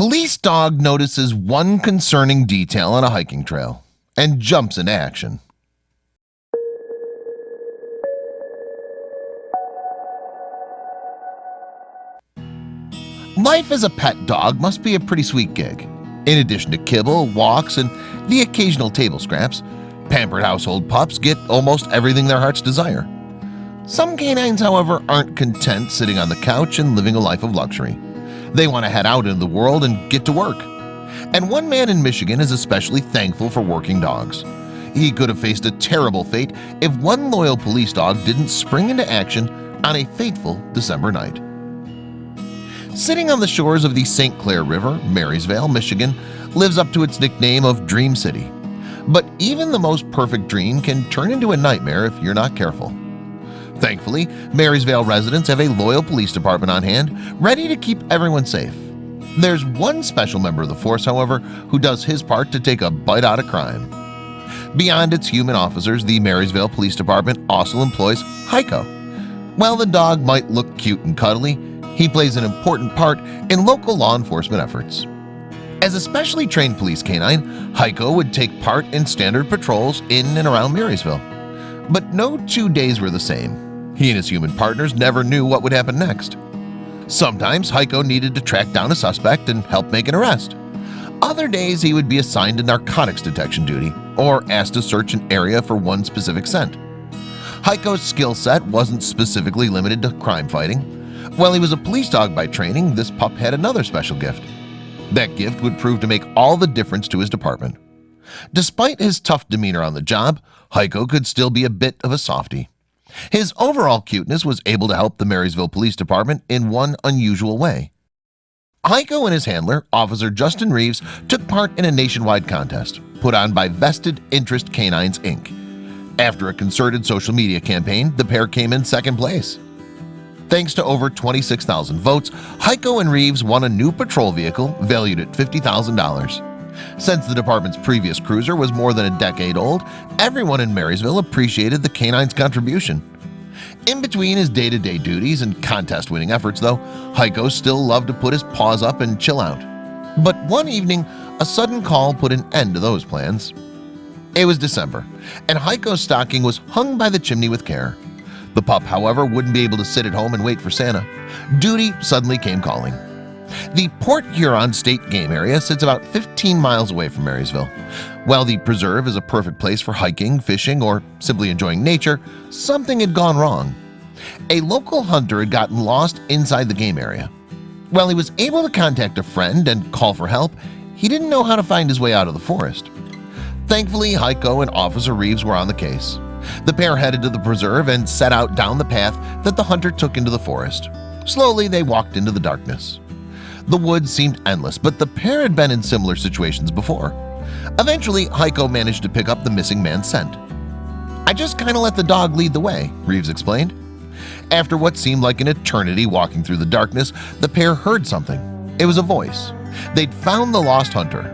Police dog notices one concerning detail on a hiking trail and jumps into action. Life as a pet dog must be a pretty sweet gig. In addition to kibble, walks, and the occasional table scraps, pampered household pups get almost everything their hearts desire. Some canines, however, aren't content sitting on the couch and living a life of luxury. They want to head out into the world and get to work. And one man in Michigan is especially thankful for working dogs. He could have faced a terrible fate if one loyal police dog didn't spring into action on a fateful December night. Sitting on the shores of the St. Clair River, Marysvale, Michigan, lives up to its nickname of Dream City. But even the most perfect dream can turn into a nightmare if you're not careful. Thankfully, Marysvale residents have a loyal police department on hand, ready to keep everyone safe. There's one special member of the force, however, who does his part to take a bite out of crime. Beyond its human officers, the Marysvale Police Department also employs Heiko. While the dog might look cute and cuddly, he plays an important part in local law enforcement efforts. As a specially trained police canine, Heiko would take part in standard patrols in and around Marysville. But no 2 days were the same. He and his human partners never knew what would happen next. Sometimes Heiko needed to track down a suspect and help make an arrest. Other days he would be assigned to narcotics detection duty or asked to search an area for one specific scent. Heiko's skill set wasn't specifically limited to crime fighting. While he was a police dog by training, this pup had another special gift. That gift would prove to make all the difference to his department. Despite his tough demeanor on the job, Heiko could still be a bit of a softie. His overall cuteness was able to help the Marysville Police Department in one unusual way. Heiko and his handler, Officer Justin Reeves, took part in a nationwide contest put on by Vested Interest Canines, Inc. After a concerted social media campaign, the pair came in second place. Thanks to over 26,000 votes, Heiko and Reeves won a new patrol vehicle valued at $50,000. Since the department's previous cruiser was more than a decade old, everyone in Marysville appreciated the canine's contribution. In between his day-to-day duties and contest-winning efforts, though, Heiko still loved to put his paws up and chill out. But one evening, a sudden call put an end to those plans. It was December, and Heiko's stocking was hung by the chimney with care. The pup, however, wouldn't be able to sit at home and wait for Santa. Duty suddenly came calling. The Port Huron State Game Area sits about 15 miles away from Marysville. While the preserve is a perfect place for hiking, fishing, or simply enjoying nature, something had gone wrong. A local hunter had gotten lost inside the game area. While he was able to contact a friend and call for help, he didn't know how to find his way out of the forest. Thankfully, Heiko and Officer Reeves were on the case. The pair headed to the preserve and set out down the path that the hunter took into the forest. Slowly, they walked into the darkness. The woods seemed endless, but the pair had been in similar situations before. Eventually, Heiko managed to pick up the missing man's scent. "I just kind of let the dog lead the way," Reeves explained. After what seemed like an eternity walking through the darkness, the pair heard something. It was a voice. They'd found the lost hunter.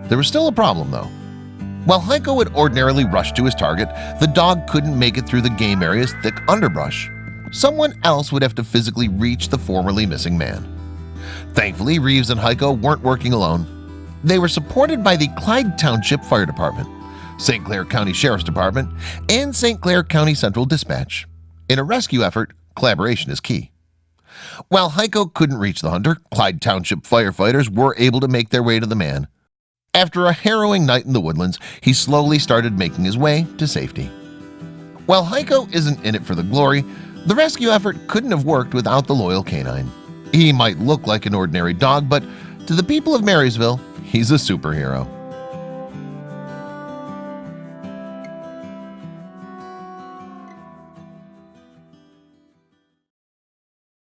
There was still a problem, though. While Heiko would ordinarily rush to his target, the dog couldn't make it through the game area's thick underbrush. Someone else would have to physically reach the formerly missing man. Thankfully, Reeves and Heiko weren't working alone. They were supported by the Clyde Township Fire Department, St. Clair County Sheriff's Department, and St. Clair County Central Dispatch. In a rescue effort, collaboration is key. While Heiko couldn't reach the hunter, Clyde Township firefighters were able to make their way to the man. After a harrowing night in the woodlands, he slowly started making his way to safety. While Heiko isn't in it for the glory, the rescue effort couldn't have worked without the loyal canine. He might look like an ordinary dog, but to the people of Marysville, he's a superhero.